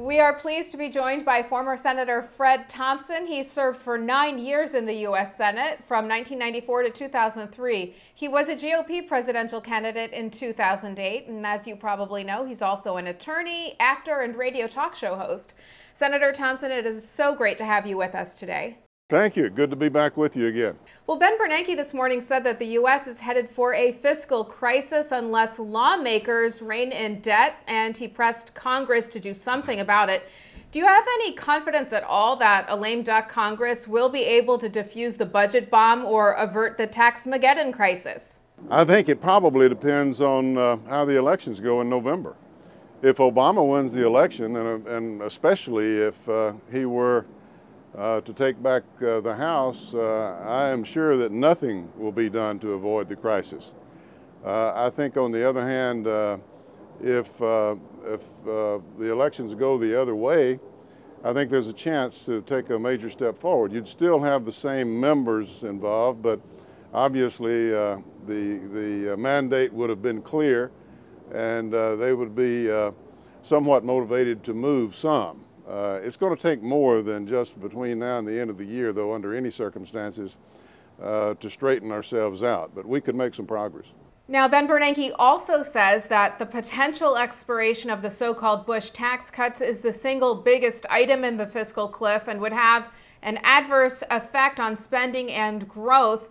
We are pleased to be joined by former Senator Fred Thompson. He served for 9 years in the U.S. Senate from 1994 to 2003. He was a GOP presidential candidate in 2008, and as you probably know, he's also an attorney, actor, and radio talk show host. Senator Thompson, it is so great to have you with us today. Thank you. Good to be back with you again. Well, Ben Bernanke this morning said that the U.S. is headed for a fiscal crisis unless lawmakers rein in debt, and he pressed Congress to do something about it. Do you have any confidence at all that a lame duck Congress will be able to defuse the budget bomb or avert the tax-mageddon crisis? I think it probably depends on how the elections go in November. If Obama wins the election, and especially if he were to take back the House, I am sure that nothing will be done to avoid the crisis. I think, on the other hand, if the elections go the other way, I think there's a chance to take a major step forward. You'd still have the same members involved, but obviously the mandate would have been clear, and they would be somewhat motivated to move some. It's going to take more than just between now and the end of the year, though, under any circumstances, to straighten ourselves out. But we could make some progress. Now, Ben Bernanke also says that the potential expiration of the so-called Bush tax cuts is the single biggest item in the fiscal cliff and would have an adverse effect on spending and growth.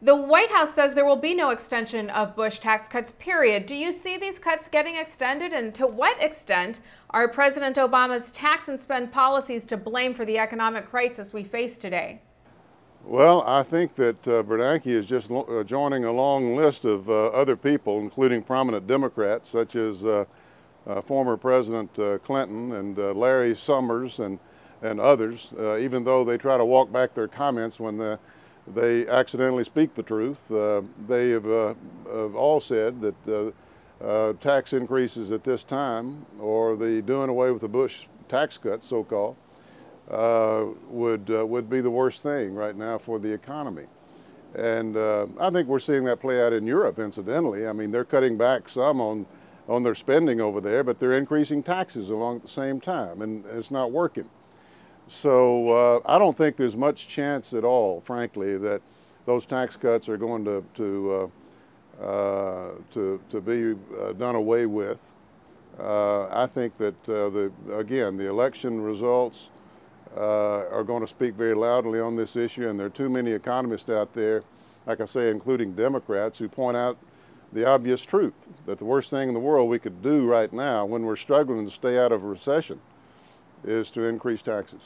The White House says there will be no extension of Bush tax cuts, period. Do you see these cuts getting extended? And to what extent are President Obama's tax and spend policies to blame for the economic crisis we face today? Well, I think that Bernanke is just joining a long list of other people, including prominent Democrats, such as former President Clinton and Larry Summers and others, even though they try to walk back their comments when they accidentally speak the truth. They have all said that tax increases at this time, or the doing away with the Bush tax cuts, so-called, would be the worst thing right now for the economy. And I think we're seeing that play out in Europe, incidentally. I mean, they're cutting back some on their spending over there, but they're increasing taxes along at the same time, and it's not working. So I don't think there's much chance at all, frankly, that those tax cuts are going to be done away with. I think that again, the election results are going to speak very loudly on this issue, and there are too many economists out there, like I say, including Democrats, who point out the obvious truth that the worst thing in the world we could do right now, when we're struggling to stay out of a recession, is to increase taxes.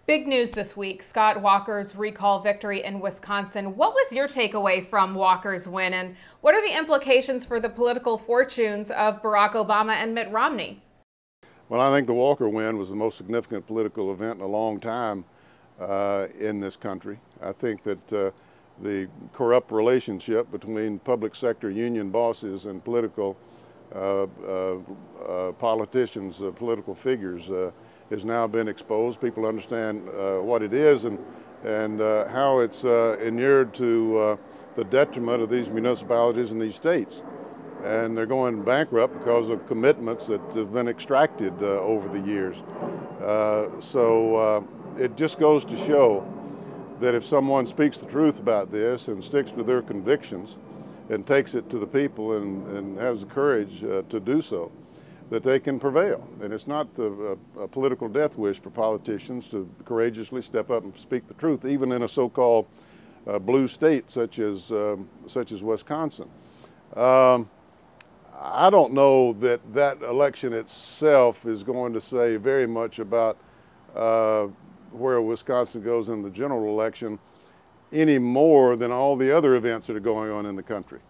Big news this week, Scott Walker's recall victory in Wisconsin. What was your takeaway from Walker's win, and what are the implications for the political fortunes of Barack Obama and Mitt Romney? Well, I think the Walker win was the most significant political event in a long time in this country. I think that the corrupt relationship between public sector union bosses and political politicians, political figures, has now been exposed. People understand what it is and how it's inured to the detriment of these municipalities and these states. And they're going bankrupt because of commitments that have been extracted over the years. So it just goes to show that if someone speaks the truth about this and sticks to their convictions and takes it to the people and has the courage to do so, that they can prevail. And it's not a political death wish for politicians to courageously step up and speak the truth, even in a so-called blue state such as Wisconsin. I don't know that that election itself is going to say very much about where Wisconsin goes in the general election, any more than all the other events that are going on in the country.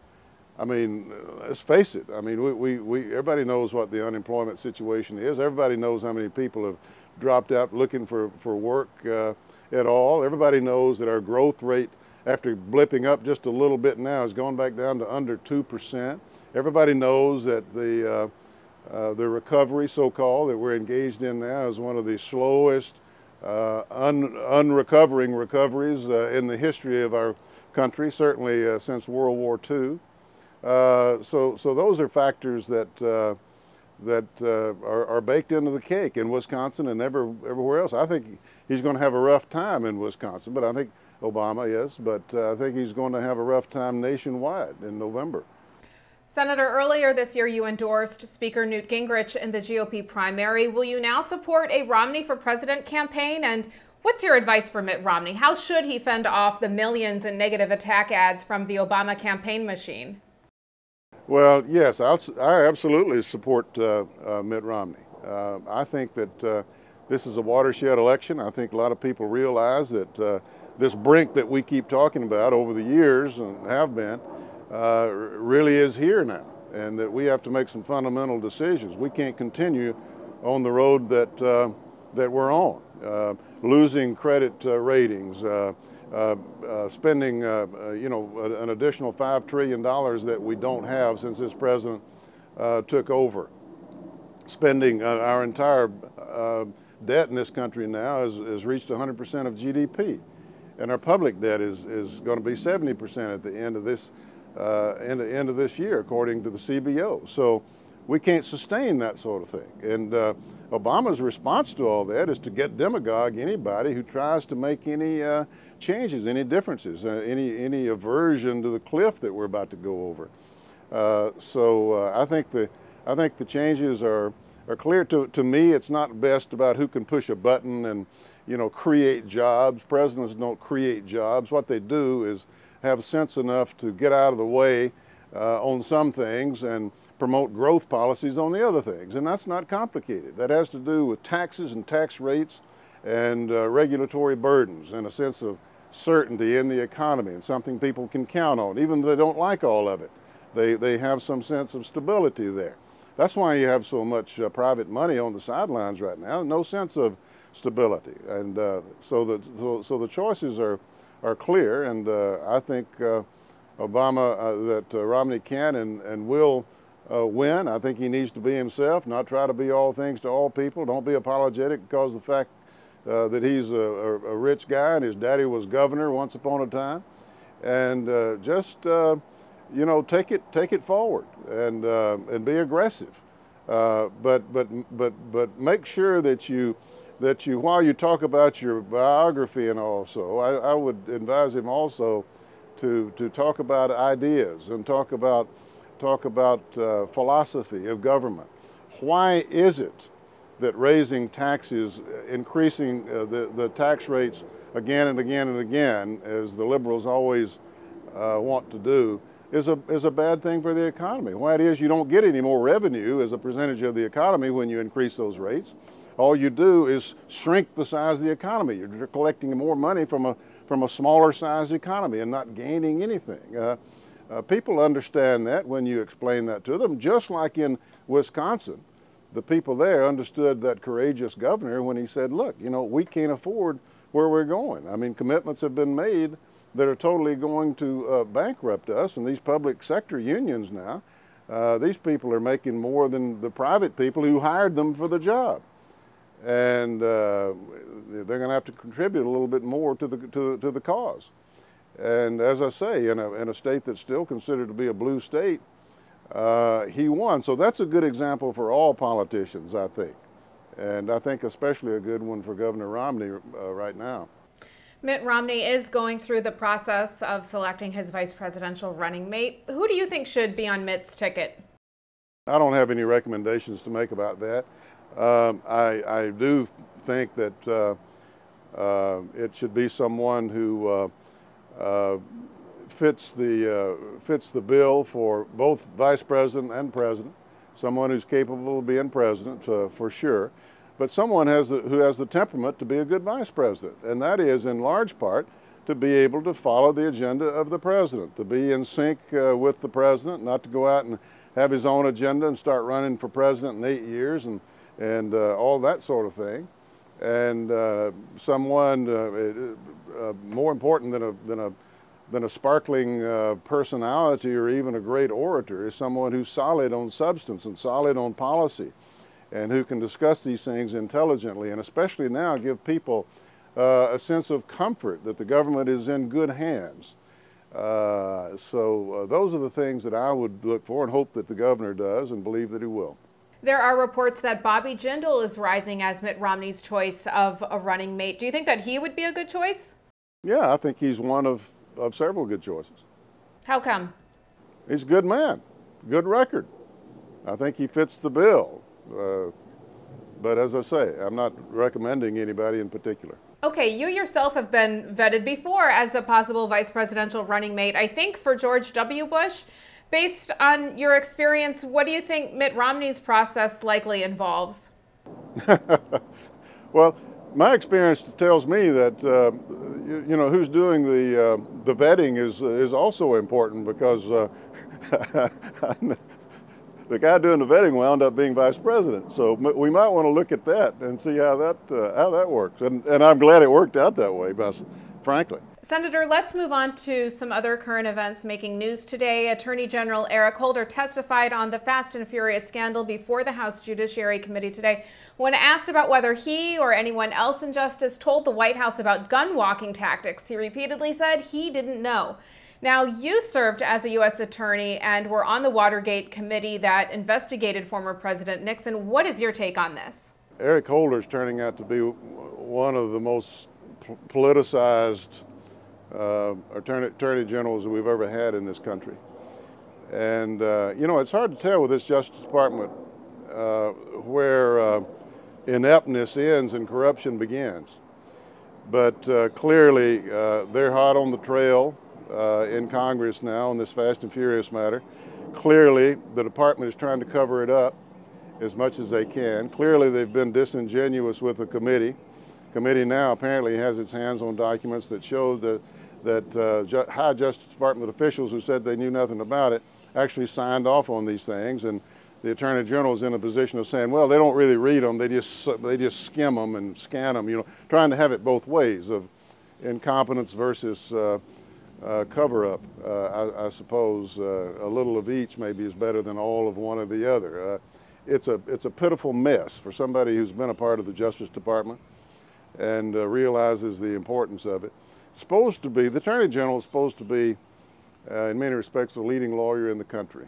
I mean, let's face it. I mean, everybody knows what the unemployment situation is. Everybody knows how many people have dropped out looking for work at all. Everybody knows that our growth rate, after blipping up just a little bit now, has gone back down to under 2%. Everybody knows that the recovery, so-called, that we're engaged in now is one of the slowest unrecovering recoveries in the history of our country, certainly since World War II. So those are factors that are baked into the cake in Wisconsin and everywhere else. I think he's going to have a rough time in Wisconsin, but I think Obama is, but I think he's going to have a rough time nationwide in November. Senator, earlier this year you endorsed Speaker Newt Gingrich in the GOP primary. Will you now support a Romney for President campaign? And what's your advice for Mitt Romney? How should he fend off the millions in negative attack ads from the Obama campaign machine? Well, yes, I absolutely support Mitt Romney. I think that this is a watershed election. I think a lot of people realize that this brink that we keep talking about over the years and have been really is here now, and that we have to make some fundamental decisions. We can't continue on the road that we're on, losing credit ratings, spending an additional $5 trillion that we don't have since this president took over. Spending our entire debt in this country now has reached 100% of GDP, and our public debt is going to be 70% at the end of this end of this year, according to the CBO. So we can't sustain that sort of thing. And Obama's response to all that is to get demagogue anybody who tries to make any changes, any differences, any aversion to the cliff that we're about to go over. I think the changes are clear. To me, it's not best about who can push a button and create jobs. Presidents don't create jobs. What they do is have sense enough to get out of the way on some things and promote growth policies on the other things. And that's not complicated. That has to do with taxes and tax rates and regulatory burdens and a sense of certainty in the economy and something people can count on. Even though they don't like all of it, they have some sense of stability there. That's why you have so much private money on the sidelines right now, no sense of stability. And so the choices are clear, and I think Romney can and will win. I think he needs to be himself, not try to be all things to all people. Don't be apologetic because of the fact that he's a rich guy and his daddy was governor once upon a time, and just take it forward and be aggressive. But make sure that you while you talk about your biography and also, I would advise him also to talk about ideas and talk about philosophy of government. Why is it that raising taxes, increasing the tax rates again and again and again, as the liberals always want to do, is a bad thing for the economy? Why it is you don't get any more revenue as a percentage of the economy when you increase those rates. All you do is shrink the size of the economy. You're collecting more money from a smaller size economy and not gaining anything. People understand that when you explain that to them, just like in Wisconsin. The people there understood that courageous governor when he said, look, we can't afford where we're going. I mean, commitments have been made that are totally going to bankrupt us, and these public sector unions now, these people are making more than the private people who hired them for the job. And they're going to have to contribute a little bit more to the cause. And as I say, in a state that's still considered to be a blue state, he won. So that's a good example for all politicians, I think. And I think especially a good one for Governor Romney right now. Mitt Romney is going through the process of selecting his vice presidential running mate. Who do you think should be on Mitt's ticket? I don't have any recommendations to make about that. I do think that it should be someone who fits the bill for both vice president and president, someone who's capable of being president for sure, but someone who has the temperament to be a good vice president, and that is in large part to be able to follow the agenda of the president, to be in sync with the president, not to go out and have his own agenda and start running for president in 8 years and all that sort of thing. And someone more important than a sparkling personality or even a great orator is someone who's solid on substance and solid on policy, and who can discuss these things intelligently, and especially now give people a sense of comfort that the government is in good hands. So those are the things that I would look for and hope that the governor does and believe that he will. There are reports that Bobby Jindal is rising as Mitt Romney's choice of a running mate. Do you think that he would be a good choice? Yeah, I think he's one of several good choices. How come? He's a good man, good record. I think he fits the bill. But as I say, I'm not recommending anybody in particular. Okay, you yourself have been vetted before as a possible vice presidential running mate, I think for George W. Bush. Based on your experience, what do you think Mitt Romney's process likely involves? Well, my experience tells me that you know, who's doing the vetting is also important, because the guy doing the vetting wound up being vice president. So we might want to look at that and see how that works. And I'm glad it worked out that way, frankly. Senator, let's move on to some other current events making news today. Attorney General Eric Holder testified on the Fast and Furious scandal before the House Judiciary Committee today. When asked about whether he or anyone else in justice told the White House about gun walking tactics, he repeatedly said he didn't know. Now, you served as a U.S. attorney and were on the Watergate committee that investigated former President Nixon. What is your take on this? Eric Holder is turning out to be one of the most politicized attorney generals that we've ever had in this country. And, you know, it's hard to tell with this Justice Department where ineptness ends and corruption begins. But clearly, they're hot on the trail in Congress now on this Fast and Furious matter. Clearly, the department is trying to cover it up as much as they can. Clearly, they've been disingenuous with the committee. The committee now apparently has its hands on documents that show that high Justice Department officials who said they knew nothing about it actually signed off on these things, and the Attorney General is in a position of saying, well, they don't really read them, they just skim them and scan them, you know, trying to have it both ways of incompetence versus cover-up. I suppose a little of each maybe is better than all of one or the other. It's a pitiful mess for somebody who's been a part of the Justice Department and realizes the importance of it. Supposed to be, the Attorney General is supposed to be, in many respects, the leading lawyer in the country,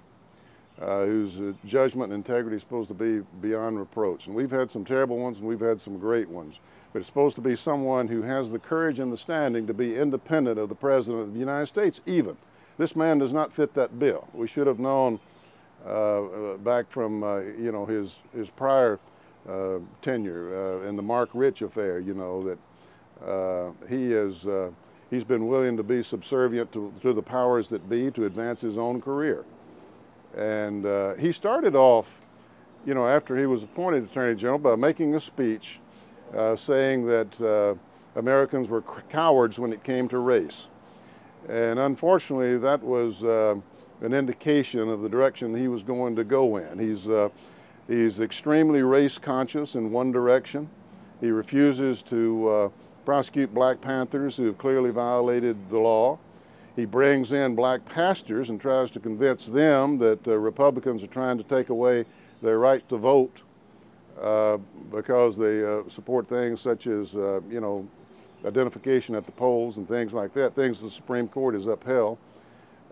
whose judgment and integrity is supposed to be beyond reproach. And we've had some terrible ones and we've had some great ones. But it's supposed to be someone who has the courage and the standing to be independent of the President of the United States, even. This man does not fit that bill. We should have known back from, you know, his prior tenure in the Mark Rich affair, you know, that he's been willing to be subservient to the powers that be to advance his own career. And he started off, you know, after he was appointed Attorney General by making a speech saying that Americans were cowards when it came to race. And unfortunately, that was an indication of the direction he was going to go in. He's extremely race conscious in one direction. He refuses to prosecute Black Panthers who have clearly violated the law. He brings in black pastors and tries to convince them that Republicans are trying to take away their right to vote because they support things such as, you know, identification at the polls and things like that, things the Supreme Court has upheld.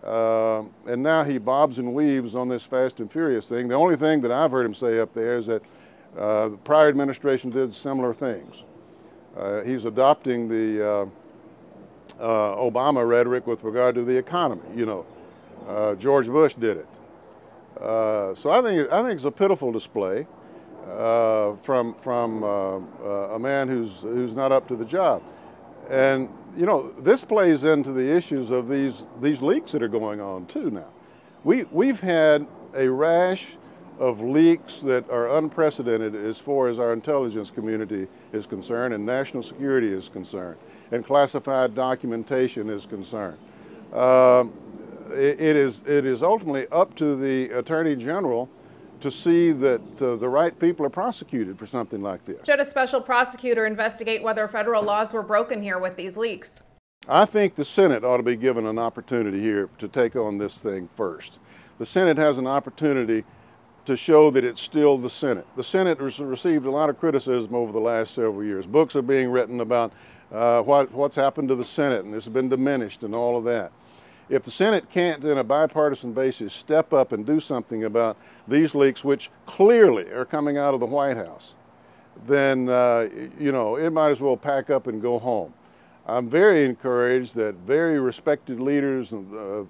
And now he bobs and weaves on this Fast and Furious thing. The only thing that I've heard him say up there is that the prior administration did similar things. He's adopting the Obama rhetoric with regard to the economy. You know, George Bush did it. So I think it's a pitiful display from a man who's not up to the job. And you know, this plays into the issues of these leaks that are going on too now. We've had a rash of leaks that are unprecedented as far as our intelligence community is concerned and national security is concerned and classified documentation is concerned. It is ultimately up to the Attorney General to see that the right people are prosecuted for something like this. Should a special prosecutor investigate whether federal laws were broken here with these leaks? I think the Senate ought to be given an opportunity here to take on this thing first. The Senate has an opportunity to show that it's still the Senate. The Senate has received a lot of criticism over the last several years. Books are being written about what's happened to the Senate, and it's been diminished and all of that. If the Senate can't, in a bipartisan basis, step up and do something about these leaks, which clearly are coming out of the White House, then, you know, it might as well pack up and go home. I'm very encouraged that very respected leaders of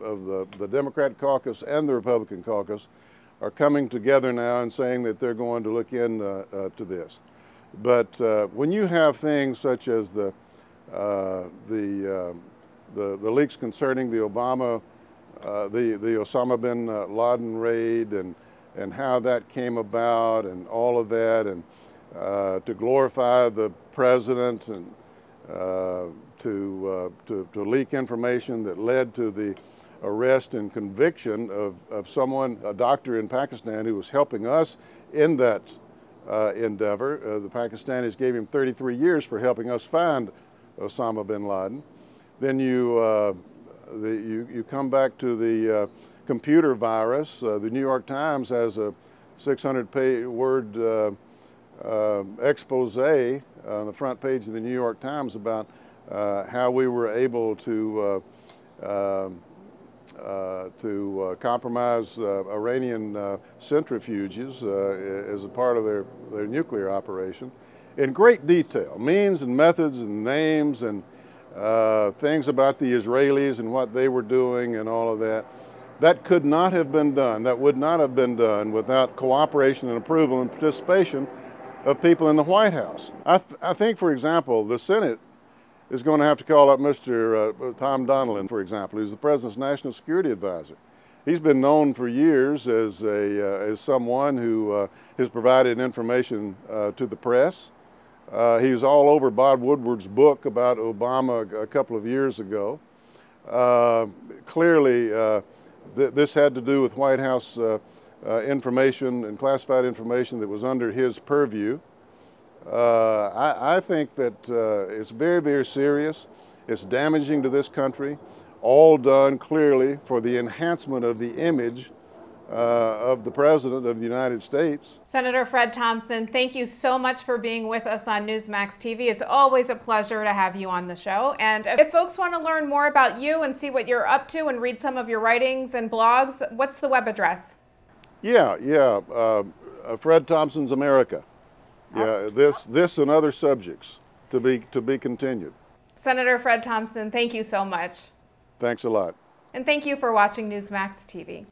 the Democratic caucus and the Republican caucus are coming together now and saying that they're going to look into this. But when you have things such as the leaks concerning the Osama bin Laden raid and how that came about and all of that, and to glorify the president and to leak information that led to the arrest and conviction of someone, a doctor in Pakistan who was helping us in that endeavor. The Pakistanis gave him 33 years for helping us find Osama bin Laden. Then you come back to the computer virus. The New York Times has a 600-word expose on the front page of the New York Times about how we were able to compromise Iranian centrifuges as a part of their nuclear operation in great detail, means and methods and names and things about the Israelis and what they were doing and all of that. That could not have been done, that would not have been done without cooperation and approval and participation of people in the White House. I think, for example, the Senate is going to have to call up Mr. Tom Donilon, for example, who's the President's National Security Advisor. He's been known for years as someone who has provided information to the press. He was all over Bob Woodward's book about Obama a couple of years ago. Clearly, this had to do with White House information and classified information that was under his purview. I think that it's very, very serious. It's damaging to this country, all done clearly for the enhancement of the image of the President of the United States. Senator Fred Thompson, thank you so much for being with us on Newsmax TV. It's always a pleasure to have you on the show. And if folks want to learn more about you and see what you're up to and read some of your writings and blogs, what's the web address? Fred Thompson's America. Yeah, this and other subjects to be continued. Senator Fred Thompson, thank you so much. Thanks a lot. And thank you for watching Newsmax TV.